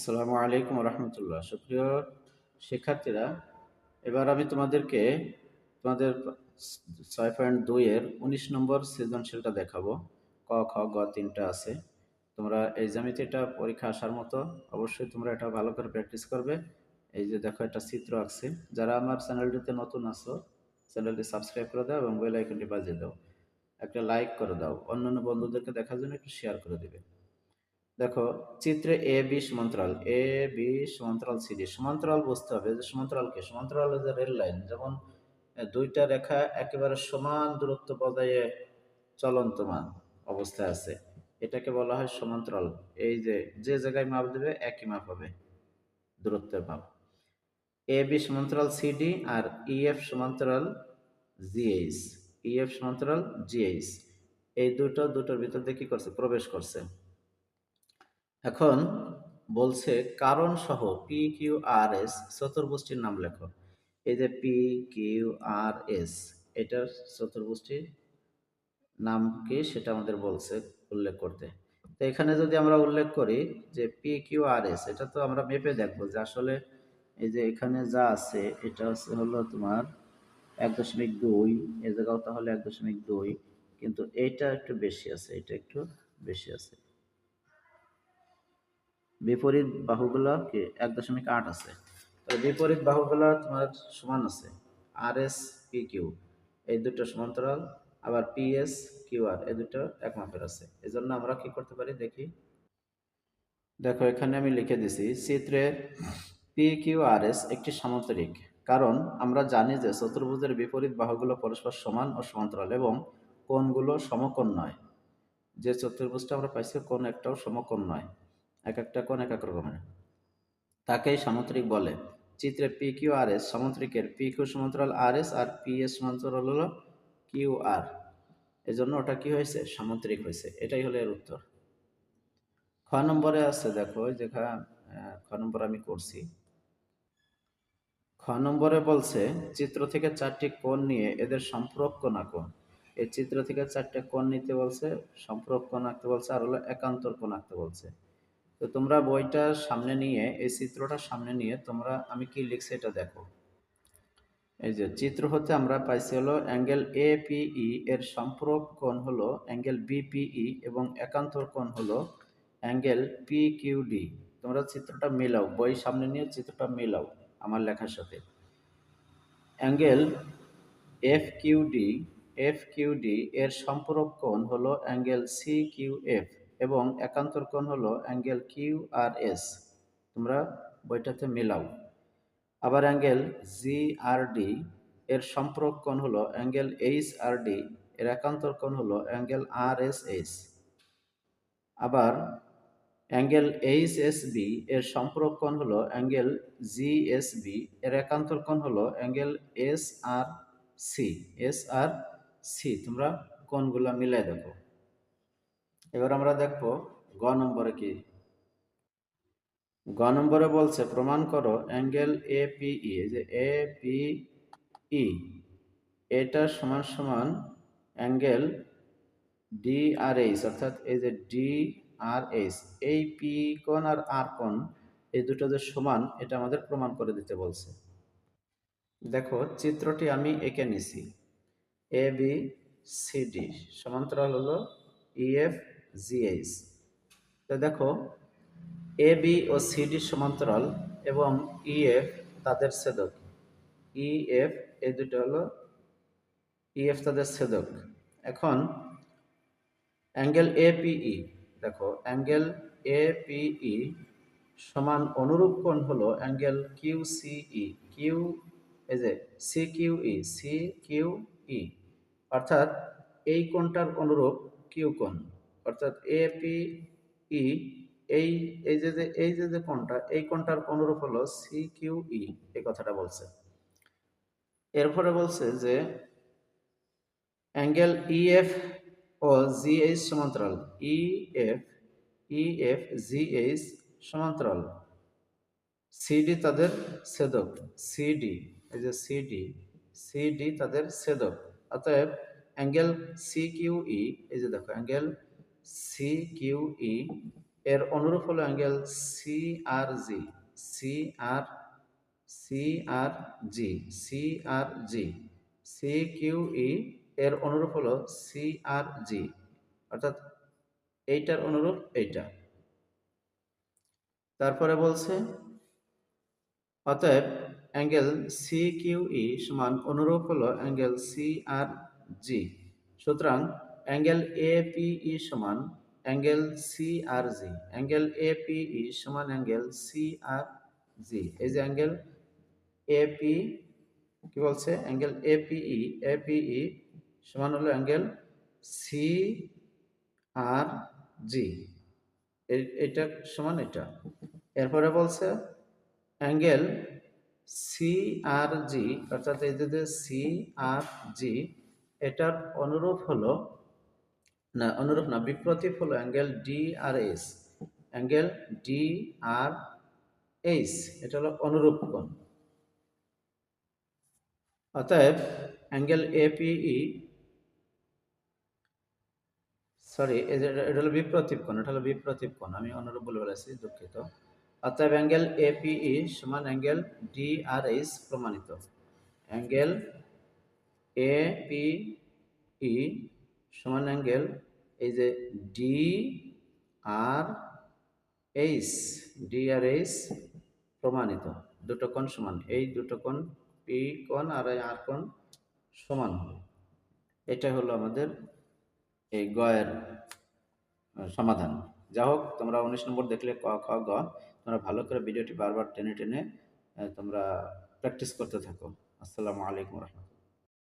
আসসালামু আলাইকুম রহমতুল্লাহ। সুপ্রিয় শিক্ষার্থীরা, এবার আমি তোমাদেরকে তোমাদের 6.2 এর 19 নম্বর সৃজনশীলটা দেখাবো। ক খ গ তিনটা আছে। তোমরা এই জ্যামিতিটা পরীক্ষা আসার মতো অবশ্যই তোমরা এটা ভালো করে প্র্যাকটিস করবে। এই যে দেখো, একটা চিত্র আঁকছে। যারা আমার চ্যানেলটিতে নতুন আছো, চ্যানেলটি সাবস্ক্রাইব করে দাও এবং বেল আইকনটি বাজিয়ে দাও। একটা লাইক করে দাও, অন্যান্য বন্ধুদেরকে দেখার জন্য একটু শেয়ার করে দিবে। দেখো, চিত্রে এ বি সমান্তরাল, এ বি সমান্তরাল সিডি। সমান্তরাল বুঝতে হবে যে সমান্তরালকে, সমান্তরাল যে রেল লাইন, যেমন দুইটা রেখা একেবারে সমান দূরত্ব বজায় চলন্তমান অবস্থায় আছে, এটাকে বলা হয় সমান্তরাল। এই যে যে জায়গায় মাপ দেবে একই মাপ হবে, দূরত্বের মাপ। এ বি সমান্তরাল সিডি আর ইএফ সমান্তরাল জিএইচ, ইএফ সমান্তরাল জিএইচ, এই দুটোর ভিতর দিয়ে কি করছে, প্রবেশ করছে। এখন বলছে কারণ সহ পি কিউ আর এস চতুর্ভুজটির নাম লেখো। এই যে পি কিউ আর এস, এটার চতুর্ভুজটির নাম কি সেটা আমাদের বলছে উল্লেখ করতে। তো এখানে যদি আমরা উল্লেখ করি যে পি কিউ আর এস, এটা তো আমরা মেপে দেখবো যে আসলে এই যে এখানে যা আছে এটা হলো তোমার 1.2, এ জায়গাও তাহলে 1.2, কিন্তু এইটা একটু বেশি আছে, এটা একটু বেশি আছে। বিপরীত বাহুগুলা কি 1.8 আছে। তো বিপরীত বাহুগুলা তোমার সমান আছে। আর এস পি কিউ এই দুটো সমান্তরাল, আবার পি এস কিউ আর এই দুটো এক মাপের আছে। এজন্য আমরা কি করতে পারি দেখি। দেখো, এখানে আমি লিখে দিছি চিত্রে পি কিউ আর এস একটি সামান্তরিক। কারণ আমরা জানি যে চতুর্ভুজের বিপরীত বাহুগুলো পরস্পর সমান ও সমান্তরাল এবং কোণগুলো সমকোণ নয়। যে চতুর্ভুজটা আমরা পাইছি কোণ একটাও সমকোণ নয়, এক একটা কোণ এক এক রকমের, তাকেই সামান্তরিক বলে। চিত্রে P Q R S সামান্তরিকের P Q সমান্তরাল আর এস আর পি এস সমান্তরাল হলো কিউ আর, এজন্য ওটা কি হয়েছে, সামান্তরিক হয়েছে। এটাই হলো এর উত্তর। খ নম্বরে আছে, দেখো যেখানে খ নম্বর আমি করছি। খ নম্বরে বলছে চিত্র থেকে 4টি কোণ নিয়ে এদের সম্পর্ক আঁকো। এই চিত্র থেকে 4টে কোণ নিতে বলছে, সম্পর্ক আঁকতে বলছে, আর হলো একান্তর কোণ আঁকতে বলছে। তো তোমরা বইটা সামনে নিয়ে, এই চিত্রটা সামনে নিয়ে তোমরা আমি কি লিখছি এটা দেখো। এই যে চিত্র হতে আমরা পাইছি হলো অ্যাঙ্গেল এপিই এর সম্পূরক কোণ হলো অ্যাঙ্গেল বিপিই এবং একান্তর কোণ হলো অ্যাঙ্গেল পিকিউডি। তোমরা চিত্রটা মেলাও, বই সামনে নিয়ে চিত্রটা মেলাও আমার লেখার সাথে। অ্যাঙ্গেল এফকিউডি এর সম্পূরক কোণ হলো অ্যাঙ্গেল সিকিউএফ এবং একান্তর কোণ হলো অ্যাঙ্গেল কিউআরএস। তোমরা বইটাতে মেলাও। আবার অ্যাঙ্গেল জিআরডি এর সম্পূরক কোণ হলো অ্যাঙ্গেল এইচআরডি, এর একান্তর কোণ হলো অ্যাঙ্গেল আরএসএস। আবার অ্যাঙ্গেল এইচএসবি এর সম্পূরক কোণ হলো অ্যাঙ্গেল জিএসবি, এর একান্তর কোণ হলো অ্যাঙ্গেল এসআরসি। তোমরা কোণগুলা মিলাই দেখো। এবার আমরা দেখবো গ নম্বরে কি। গ নম্বরে বলছে প্রমাণ করো অ্যাঙ্গেল এপিই, এই যে এপিই এটা সমান সমান অ্যাঙ্গেল ডিআরএইচ, অর্থাৎ এই যে ডিআরএইচ, এই পি কোণ আর আর কোণ এই দুটো যে সমান, এটা আমাদের প্রমাণ করে দিতে বলছে। দেখো চিত্রটি আমি এঁকে নিছি। এ বি সিডি সমান্তরাল হলো ইএফ জিএইচ। তো দেখো এ বি ও সিডি সমান্তরাল এবং ইএফ তাদের ছেদক। ইএফ এই দুটো হলো ইএফ তাদের ছেদক। এখন অ্যাঙ্গেল এপিই, দেখো অ্যাঙ্গেল এপিই সমান অনুরূপ কোণ হলো অ্যাঙ্গেল কিউসিই, কিউ এই যে সিকিউই, অর্থাৎ এই কোণটার অনুরূপ কিউ কোণ, অর্থাৎ এপিই এই এই যে কোণটা, এই কোণটার অনুরূপ হলো সিকিউই, এই কথাটা বলছে। এরপরে বলছে যে অ্যাঙ্গেল ইএফ ও জিএইচ সমান্তরাল, ইএফ ইএফ জিএইচ সমান্তরাল, সিডি তাদের ছেদক, সিডি এই যে সিডি তাদের ছেদক। অতএব অ্যাঙ্গেল সিকিউই, এই যে দেখো অ্যাঙ্গেল সিকিউই এর অনুরূপ হলো অ্যাঙ্গেল সি আর জি। সি আর C R G C R G C Q E এর অনুরূপ হলো সি আর জি, অর্থাৎ এইটার অনুরূপ এইটা। তারপরে বলছে অতএব অ্যাঙ্গেল সি কিউ ই সমান অনুরূপ হলো অ্যাঙ্গেল সি আর জি। সুতরাং অ্যাঙ্গেল এ পি ই সমান angle C R G. Angle A P E সমান অ্যাঙ্গেল সি আর জি। এই যে অ্যাঙ্গেল এ পি, কি বলছে, অ্যাঙ্গেল এ পি ই সমান হলো অ্যাঙ্গেল সি আর জি, এটা সমান এটা। এরপরে বলছে অ্যাঙ্গেল সি আর জি, অর্থাৎ এই যে সি আর জি, এটার অনুরূপ হলো, না অনুরূপ না, বিপ্রতীপ হলো অ্যাঙ্গেল ডি আর এস। অ্যাঙ্গেল ডি আর এইচ এটা হলো অনুরূপ কোণ। অতএব অ্যাঙ্গেল এপিই, সরি এটা হলো বিপ্রতীপ কোণ, এটা হলো বিপ্রতীপ কোণ, আমি অনুরূপ বলে বলেছি, দুঃখিত। অতএব অ্যাঙ্গেল এপিই সমান অ্যাঙ্গেল ডি আর এইচ প্রমাণিত। অ্যাঙ্গেল এপিই সমান অ্যাঙ্গেল এই যে ডি আর এইচ, ডি আর এইচ প্রমাণিত। দুটো কোণ সমান, এই দুটো কোণ পি কোণ আর আর কোণ সমান হবে। এটা হলো আমাদের এই গয়ের সমাধান। যা হোক, তোমরা 19 নম্বর দেখলে ক খ গ, তোমরা ভালো করে ভিডিওটি বারবার টেনে টেনে তোমরা প্র্যাকটিস করতে থাকো। আসসালামু আলাইকুম রহমতুল্লাহ।